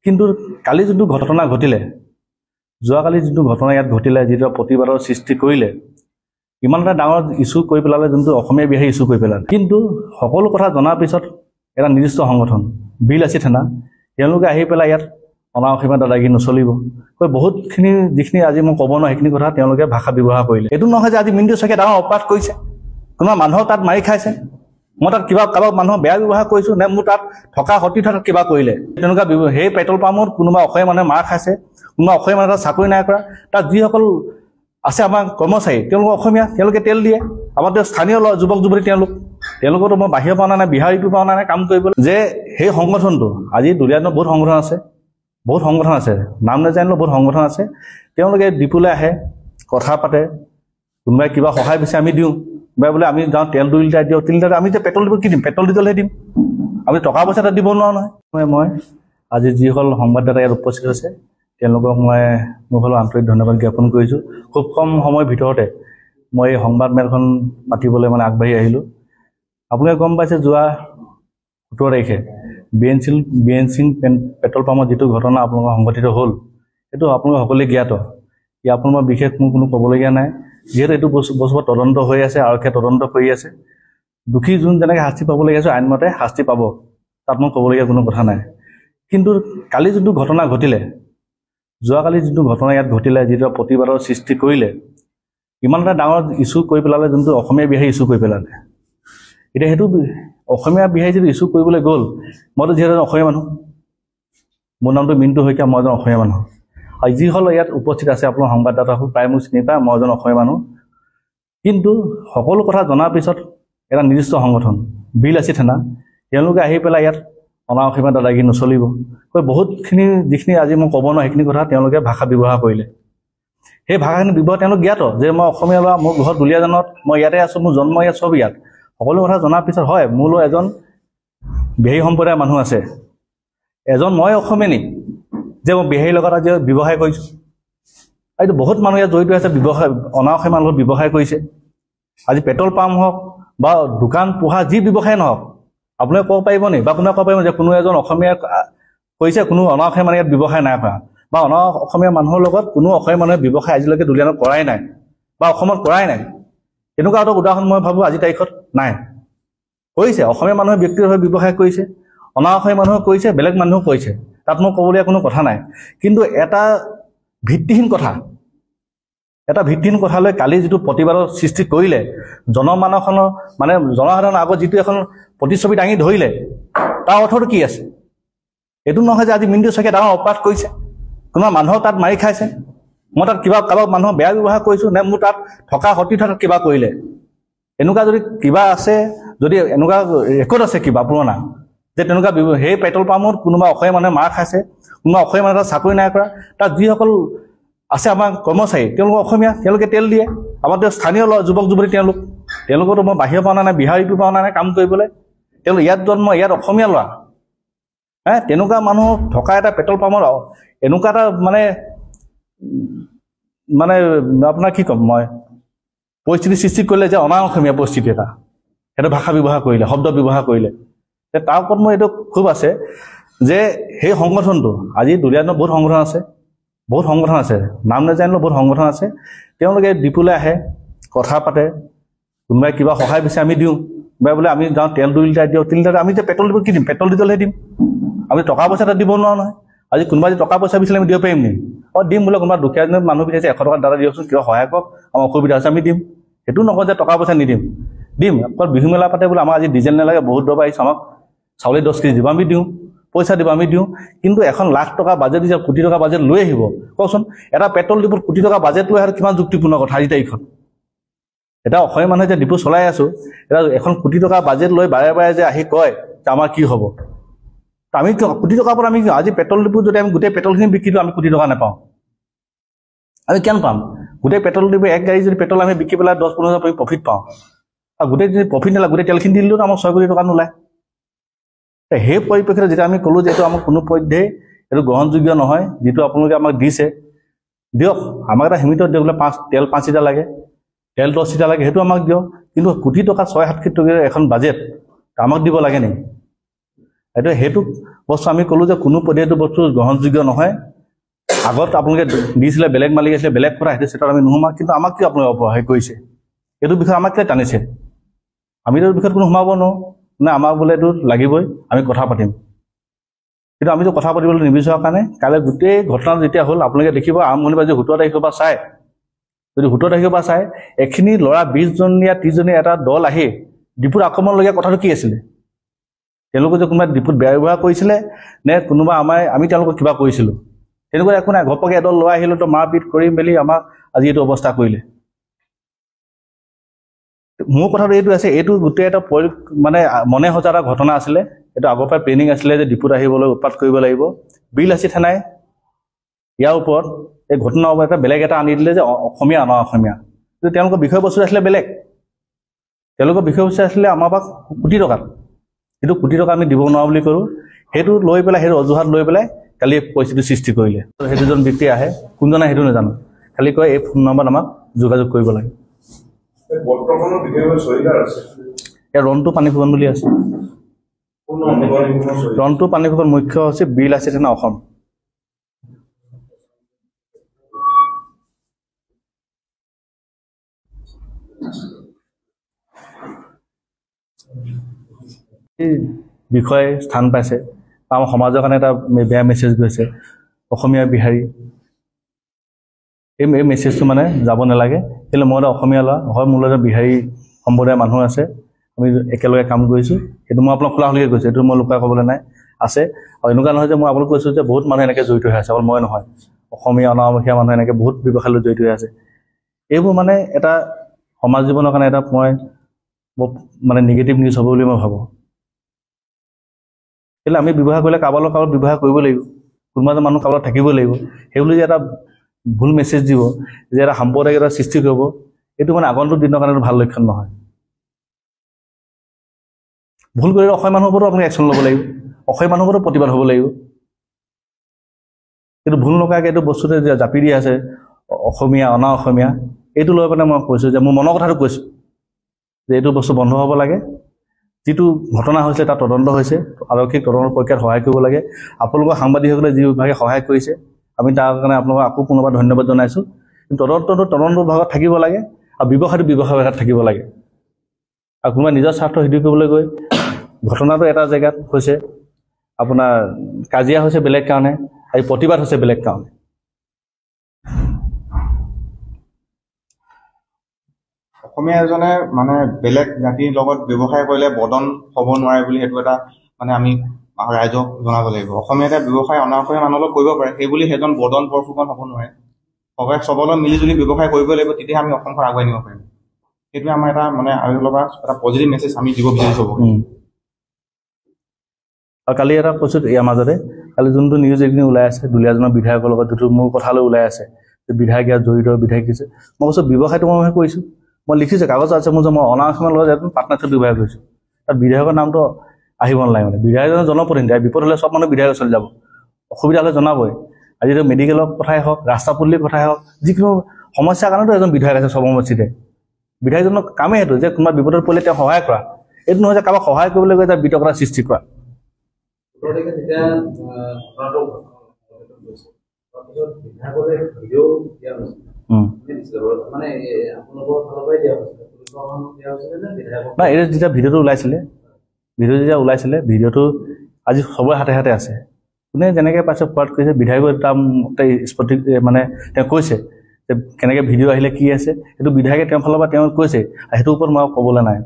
কিন্তু কালি যোনটো ঘটনা ঘটিলে যোৱাকালি যোনটো ঘটনা ইয়াত ঘটিলে যিটো প্ৰতিবাদৰ সৃষ্টি কৰিলে ইমান এটা ডাঙৰ ইস্যু কৰি পেলালে যোনটো অসমীয়া বিহাৰী ইস্যু কৰি পেলালে কিন্তু সকলো কথা জনাৰ পিছত এটা নিৰ্দিষ্ট সংগঠন বিলাসী থানা তেওঁলোকে আহি পেলাই ইয়াত অনাঅসমীয়া দাদাগিৰি নচলিব কৈ বহুতখিনি যিখিনি আজি মই ক'ব নোৱাৰো সেইখিনি কথা তেওঁলোকে ভাষা ব্যৱহাৰ কৰিলে এইটো নহয় যে আজি মিণ্টু শইকীয়াই ডাঙৰ অপৰাধ কৰিছে কোনোবা মানুহক তাত মাৰি খাইছে মই তাত কিবা কাৰোবাক মানুহক বেয়া ব্যৱহাৰ কৰিছোঁ নে মোৰ তাত থকা সতি তাত কিবা কৰিলে তেনেকুৱা সেই পেট্ৰল পাম্পত কোনোবা অসমীয়া মানুহে মাৰ খাইছে কোনোবা অসমীয়া মানুহে তাত চাকৰি নাই কৰা তাত যিসকল আছে আমাৰ কৰ্মচাৰী তেওঁলোক অসমীয়া তেওঁলোকে তেল দিয়ে আমাৰ স্থানীয় যুৱক যুৱতী তেওঁলোকতো মই বাহিৰৰ পৰা নাই বিহাৰীটো পৰা নাই কাম কৰিবলৈ যে সেই সংগঠনটো আজি দুলীয়াজনৰ বহুত সংগঠন আছে নাম নাজানিলেও বহুত সংগঠন আছে তেওঁলোকে ডিপুলৈ আহে কথা পাতে কোনোবাই কিবা সহায় বিচাৰে আমি দিওঁ কোনোবাই বোলে আমি যাওঁ তেল 2 লিটাৰ দিওঁ 3 লিটাৰ আমি যে পেট্ৰল ডিপুত কি দিম পেট্ৰল ডিজেলহে দিম আমি টকা পইচা এটা দিব নোৱাৰো নহয় মই আজি যিসকল সংবাদদাতা ইয়াত উপস্থিত হৈছে তেওঁলোকক মই মোৰ ফালৰ আন্তৰিক ধন্যবাদ জ্ঞাপন কৰিছোঁ খুব কম সময়ৰ ভিতৰতে মই এই সংবাদ মেলখন পাতিবলৈ আগবাঢ়ি আহিলোঁ আপোনালোকে গম পাইছে যোৱা 17 তাৰিখে বিএনচি পেট্ৰল পাম্পত যিটো ঘটনা আপোনালোকৰ সংঘটিত হ'ল সেইটো আপোনালোকে সকলোৱে জ্ঞাত ইয়াৰ আপোনালোকৰ বিশেষ মোৰ কোনো ক'বলগীয়া নাই যিহেতু এইটো বস্তুৰ তদন্ত হৈ আছে আৰক্ষীয়ে তদন্ত কৰি আছে দুখী যোন যেনেকৈ শাস্তি পাবলগীয়া আছে আইনমতে শাস্তি পাব তাত মই ক'বলগীয়া কোনো কথা নাই কিন্তু কালি যোনটো ঘটনা ঘটিলে যোৱাকালি যোনটো ঘটনা ইয়াত ঘটিলে যিটো প্ৰতিবাদৰ সৃষ্টি কৰিলে ইমান এটা ডাঙৰ ইস্যু কৰি পেলালে যোনটো অসমীয়া বিহাৰী ইস্যু কৰি পেলালে এতিয়া সেইটো অসমীয়া বিহাৰী যিটো ইস্যু কৰিবলৈ গ'ল মইতো যিহেতু অসমীয়া মানুহ মোৰ নামটো মিণ্টু শইকীয়া মই এজন অসমীয়া মানুহ আৰু যিসকল ইয়াত উপস্থিত আছে আপোনাৰ সংবাদদাতাসকল প্ৰায় মোক চিনি পায় মই এজন অসমীয়া মানুহ কিন্তু সকলো কথা জনাৰ পিছত এটা নিৰ্দিষ্ট সংগঠন বিলাসী থানা তেওঁলোকে আহি পেলাই ইয়াত অনাঅসমীয়া দাদাগিৰি নচলিব কৈ বহুতখিনি যিখিনি আজি মই ক'ব নোৱাৰো সেইখিনি কথা তেওঁলোকে ভাষা ব্যৱহাৰ কৰিলে সেই ভাষাখিনি ব্যৱহাৰ তেওঁলোক জ্ঞাত যে মই অসমীয়া ল'ৰা মোৰ ঘৰত দুলীয়াজানত মই ইয়াতে আছোঁ মোৰ জন্ম ইয়াত চব ইয়াত সকলো কথা জনাৰ পিছত হয় মোৰো এজন বিহাৰী সম্প্ৰদায়ৰ মানুহ আছে এজন মই অসমীয়া নি যে মই বিহাৰীৰ লগত আজি ব্যৱসায় কৰিছোঁ এইটো বহুত মানুহ ইয়াত জড়িত আছে ব্যৱসায় অনাঅসমীয়া মানুহৰ লগত ব্যৱসায় কৰিছে আজি পেট্ৰল পাম্প হওক বা দোকান পোহা যি ব্যৱসায় নহওক আপোনালোকে ক'ব পাৰিব নি বা কোনোবাই ক'ব পাৰিব যে কোনো এজন অসমীয়া কৈছে কোনো অনাঅসমীয়া মানুহে ইয়াত ব্যৱসায় নাই কৰা বা অসমীয়া মানুহৰ লগত কোনো অসমীয়া মানুহে ব্যৱসায় আজিলৈকে দুলীয়াজানত কৰাই নাই বা অসমত কৰাই নাই এনেকুৱা এটা উদাহৰণ মই ভাবোঁ আজি তাৰিখত নাই কৰিছে অসমীয়া মানুহে ব্যক্তিগতভাৱে ব্যৱসায় কৰিছে অনাঅসমীয়া মানুহে কৰিছে বেলেগ মানুহেও কৰিছে তাত মই ক'বলগীয়া কোনো কথা নাই কিন্তু এটা ভিত্তিহীন কথালৈ কালি যিটো প্ৰতিবাদৰ সৃষ্টি কৰিলে জনমানসৰ জনসাধাৰণৰ আগত যিটো এখন প্ৰতিচ্ছবি দাঙি ধৰিলে তাৰ অৰ্থটো কি আছে এইটো নহয় যে আজি মিণ্টু শইকীয়াই ডাঙৰ অপৰাধ কৰিছে কোনোবা মানুহক তাত মাৰি খাইছে মই তাত কিবা কাৰোবাক মানুহক বেয়া ব্যৱহাৰ কৰিছোঁ নে মোৰ তাত থকা সতি তাত কিবা কৰিলে এনেকুৱা যদি কিবা আছে যদি এনেকুৱা ৰেকৰ্ড আছে কিবা পুৰণা যে তেনেকুৱা সেই পেট্ৰল পাম্পত কোনোবা অসমীয়া মানুহে মাৰ খাইছে কোনোবা অসমীয়া মানুহে তাত চাকৰি নাই কৰা তাত যিসকল আছে আমাৰ কৰ্মচাৰী তেওঁলোক অসমীয়া তেওঁলোকে তেল দিয়ে আমাৰ স্থানীয় যুৱক যুৱতী তেওঁলোকতো মই বাহিৰৰ পৰা নাই বিহাৰীটো পৰা নাই কাম কৰিবলৈ তেওঁলোক ইয়াত জন্ম ইয়াত অসমীয়া ল'ৰা তেনেকুৱা মানুহ থকা এটা পেট্ৰল পাম্পত এনেকুৱা এটা আপোনাৰ কি ক'ম মই পৰিস্থিতি সৃষ্টি কৰিলে যে অনাঅসমীয়া পৰিস্থিতি এটা সেইটো ভাষা ব্যৱহাৰ কৰিলে শব্দ ব্যৱহাৰ কৰিলে তাৰ ওপৰত মোৰ এইটো খুব আছে যে সেই সংগঠনটো আজি দুলীয়াজানত বহুত সংগঠন আছে নাম নাজানিলেও বহুত সংগঠন আছে তেওঁলোকে ডিপুলৈ আহে কথা পাতে কোনোবাই কিবা সহায় বিচাৰে আমি দিওঁ কোনোবাই বোলে আমি যাওঁ তেল 2 লিটাৰ দিওঁ 3 লিটাৰ আমি যে পেট্ৰল ডিপুত কি দিম পেট্ৰল ডিজেলহে দিম আমি টকা পইচা এটা দিব নোৱাৰো নহয় আজি কোনোবাই যদি টকা পইচা বিচাৰিলে আমি দিব পাৰিম নি দিম বোলে কোনোবা দুখীয়া মানুহ বিচাৰিছে 100 টকা দাদা দিয়কচোন কিবা সহায় কৰক আমাৰ অসুবিধা আছে আমি দিম সেইটো নকওঁ যে টকা পইচা নিদিম দিম অকল বিহু মেলা পাতে বোলে আমাৰ আজি ডিজেল নালাগে বহুত দৰৱ আহিছে আমাক চাউলে 10 কেজি দিব আমি দিওঁ পইচা দিব আমি দিওঁ কিন্তু এখন লাখ টকা বাজেট দিছে কোটি টকা বাজেট লৈ আহিব কওকচোন এটা পেট্ৰল ডিপুত কোটি টকা বাজেট লৈ অহাৰ কিমান যুক্তিপূৰ্ণ কথা আজি তাৰিখত এটা অসমীয়া মানুহে যে ডিপু চলাই আছোঁ এটা এখন কোটি টকা বাজেট লৈ বাৰে বাৰে যে আহি কয় যে আমাৰ কি হ'ব আমি কোটি টকাৰ পৰা আমি আজি পেট্ৰল ডিপুত যদি আমি গোটেই পেট্ৰলখিনি বিক্ৰী দিওঁ আমি কোটি টকা নাপাওঁ আমি কেন পাম গোটেই পেট্ৰল ডিপু এক গাড়ী যদি পেট্ৰল আমি বিক্ৰী পেলাই 10-15,000 প্ৰফিট পাওঁ আৰু গোটেই যদি প্ৰফিট নালাগে গোটেই তেলখিনি দিলেও আমাক 6 কোটি টকা নোলায় সেই পৰিপ্ৰেক্ষিতত যেতিয়া আমি ক'লোঁ যে এইটো আমাক কোনো পধ্যেই এইটো গ্ৰহণযোগ্য নহয় যিটো আপোনালোকে আমাক দিছে দিয়ক আমাক এটা সীমিত দিয়ক বোলে তেল 5 লিটাৰ লাগে তেল 10 লিটাৰ লাগে সেইটো আমাক দিয়ক কিন্তু কোটি টকা 6-7 কোটি টকাৰ এখন বাজেট আমাক দিব লাগে নেকি সেইটো বস্তু আমি ক'লোঁ যে কোনো পৰ্যায়তো বস্তু গ্ৰহণযোগ্য নহয়। আগত আপোনালোকে দিছিলে, বেলেগ মালিক আছিলে, বেলেগ কথা, সেইটো চেটত আমি নোসোমাওঁ। কিন্তু আমাক কিয় আপোনালোকে অপৰাধ কৰিছে? এইটো বিষয়ে আমাক কিয় টানিছে? আমিতো এই বিষয়ত কোনো সোমাব নোৱাৰোঁ, নে আমাক বোলে এইটো লাগিবই, আমি কথা পাতিম। কিন্তু আমিতো কথা পাতিবলৈ নিবিচাৰৰ কাৰণে কাইলৈ গোটেই ঘটনা যেতিয়া হ'ল, আপোনালোকে দেখিব আৰম্ভণিৰ পৰা যদি 17 তাৰিখৰ পৰা চায়, যদি 17 তাৰিখৰ পৰা চায়, এখিনি ল'ৰা 20জনীয়া 30জনীয়া এটা দল আহি ডিপুত আক্ৰমণলগীয়া কথাটো কি আছিলে? তেওঁলোকে যে কোনোবাই ডিপুত বেয়া ব্যৱহাৰ কৰিছিলে, নে কোনোবা আমি তেওঁলোকক কিবা কৰিছিলোঁ? তেনেকুৱা একো নাই। ঘপককৈ এডল ল'ৰা আহিলোঁ, তো মাৰপিট কৰি মেলি আমাক আজি এইটো অৱস্থা কৰিলে। মোৰ কথাটো এইটো আছে, এইটো গোটেই এটা মানে মনে সজা এটা ঘটনা আছিলে। এইটো আগৰ পৰা প্লেনিং আছিলে যে ডিপুত আহিবলৈ উৎপাত কৰিব লাগিব। বিলাসী থানাই ইয়াৰ ওপৰত এই ঘটনাৰ ওপৰত বেলেগ এটা আনি দিলে যে অসমীয়া অনা অসমীয়া। কিন্তু তেওঁলোকৰ বিষয়বস্তু আছিলে বেলেগ। তেওঁলোকৰ বিষয়বস্তু আছিলে আমাৰ পৰা কোটি টকাত, কিন্তু কোটি টকা আমি দিব নোৱাৰোঁ বুলি ক'লোঁ। সেইটো লৈ পেলাই, সেইটো অজুহাত লৈ পেলাই কালি পৰিস্থিতি সৃষ্টি কৰিলে। সেই দুজন ব্যক্তি আহে, কোনজন আহে সেইটো নাজানো, খালি কয় এই ফোন নম্বৰত আমাক যোগাযোগ কৰিব লাগে। ৰন্টু পানী ফুকন বুলি আছে। ৰন্টু পানী ফুকন মুখ্য হৈছে বিলাসী থানা, অসম। এই বিষয়ে স্থান পাইছে, আমাৰ সমাজৰ কাৰণে এটা বেয়া মেছেজ গৈছে। অসমীয়া বিহাৰী এই মেছেজটো মানে যাব নালাগে। কিন্তু মই এটা অসমীয়া ল'ৰা হয়, মোৰ লগত বিহাৰী সম্প্ৰদায়ৰ মানুহ আছে, আমি একেলগে কাম কৰিছোঁ। সেইটো মই আপোনাক খোলাখুলিকৈ কৈছোঁ, এইটো মই লুকাই ক'বলৈ নাই, আছে। আৰু এনেকুৱা নহয় যে মই আপোনাক কৈছোঁ যে বহুত মানুহ এনেকৈ জড়িত হৈ আছে, অকল মই নহয়, অসমীয়া অনামুখীয়া মানুহ এনেকৈ বহুত ব্যৱসায়ৰ লগত জড়িত হৈ আছে। এইবোৰ মানে এটা সমাজ জীৱনৰ কাৰণে এটা মই মানে নিগেটিভ নিউজ হ'ব বুলি মই ভাবোঁ। কেলৈ আমি ব্যৱহাৰ কৰিলে কাৰোবাৰ লগত ব্যৱহাৰ কৰিব লাগিব, কোনোবা এজন মানুহ কাৰোবাৰ থাকিব লাগিব। সেইবুলি যে এটা ভুল মেছেজ দিব, যে এটা সাম্প্ৰদায়িক এটা সৃষ্টি কৰিব, এইটো মানে আগন্তুক দিনৰ কাৰণে ভাল লক্ষণ নহয়। ভুল কৰিলে অসমীয়া মানুহৰ ওপৰতো আপুনি একশ্যন ল'ব লাগিব, অসমীয়া মানুহৰ ওপৰতো প্ৰতিবাদ হ'ব লাগিব। কিন্তু ভুল নকৰাকৈ এইটো বস্তুতে যে জাপি দি আছে অসমীয়া অনা অসমীয়া, এইটো লৈ পেলাই মই কৈছোঁ যে মোৰ মনৰ কথাটো কৈছোঁ যে এইটো বস্তু বন্ধ হ'ব লাগে। যিটো ঘটনা হৈছে তাত তদন্ত হৈছে, আৰক্ষীক তদন্ত প্ৰক্ৰিয়াত সহায় কৰিব লাগে। আপোনালোকৰ সাংবাদিকসকলে যি বিভাগে সহায় কৰিছে, আমি তাৰ কাৰণে আপোনালোকক আকৌ পুনৰবাৰ ধন্যবাদ জনাইছোঁ। কিন্তু তদন্ত বিভাগত থাকিব লাগে, আৰু ব্যৱসায়টো ব্যৱসায় বিভাগত থাকিব লাগে। আৰু কোনোবাই নিজৰ স্বাৰ্থ সিদ্ধি কৰিবলৈ গৈ ঘটনাটো এটা জেগাত হৈছে, আপোনাৰ কাজিয়া হৈছে বেলেগ কাৰণে, আৰু প্ৰতিবাদ হৈছে বেলেগ কাৰণে। অসমীয়া এজনে মানে বেলেগ জাতিৰ লগত ব্যৱসায় কৰিলে বদন হ'ব নোৱাৰে বুলি সেইটো এটা মানে আমি ৰাইজক জনাব লাগিব। অসমীয়া এটা ব্যৱসায় অনা অসমীয়া মানুহৰ লগত কৰিব পাৰে, সেইবুলি সেইজন বদন বৰফুকন হ'ব নোৱাৰে। সবাই চবৰ লগত মিলিজুলি ব্যৱসায় কৰিব লাগিব, তেতিয়াহে আমি অসমখন আগুৱাই নিব পাৰিম। সেইটোৱে আমাৰ এটা মানে আৰু লগা এটা পজিটিভ মেছেজ আমি দিব বিচাৰিছোঁ। আৰু কালি এটা কৈছোঁ ইয়াৰ মাজতে, কালি যোনটো নিউজ এইখিনি ওলাই আছে দুলীয়াজনৰ বিধায়কৰ লগত, যিটো মোৰ কথালৈ ওলাই আছে যে বিধায়ক ইয়াত জড়িত, বিধায়ক দিছে, মই কৈছোঁ ব্যৱসায়টো মই কৰিছোঁ, মই লিখিছোঁ, কাগজ আছে মোৰ যে মই অনা অসমীয়াৰ লগত এজন পাৰ্টনাৰশ্বিপ ব্যৱসায় কৰিছোঁ। তাত বিধায়কৰ নামটো আহিব নালাগে। মানে বিধায়কজনৰ জনপ্ৰতিনিধি, বিপদ হ'লে চব মানুহ বিধায়ক চলি যাব, অসুবিধা হ'লে জনাবই। আজিতো মেডিকেলৰ কথাই হওক, ৰাস্তা পদূলিৰ কথাই হওক, যিকোনো সমস্যাৰ কাৰণেতো এজন বিধায়ক আছে চব সমষ্টিতে। বিধায়কজনৰ কামেই সেইটো যে কোনোবা বিপদত পৰিলে তেওঁ সহায় কৰা, এইটো নহয় যে কাৰোবাক সহায় কৰিবলৈ গৈ তাৰ বিতৰ্কতা সৃষ্টি কৰা। নাই, এই যেতিয়া ভিডিঅ'টো ওলাইছিলে, ভিডিঅ'টো আজি চবৰে হাতে হাতে আছে। কোনে যেনেকৈ পাইছে ফৰৱাৰ্ড কৰিছে, বিধায়কৰ তাৰ স্পষ্টিক মানে তেওঁ কৈছে যে কেনেকৈ ভিডিঅ' আহিলে কি আছে, সেইটো বিধায়কে তেওঁৰ ফালৰ পৰা তেওঁ কৈছে, সেইটোৰ ওপৰত মই ক'বলৈ নাই।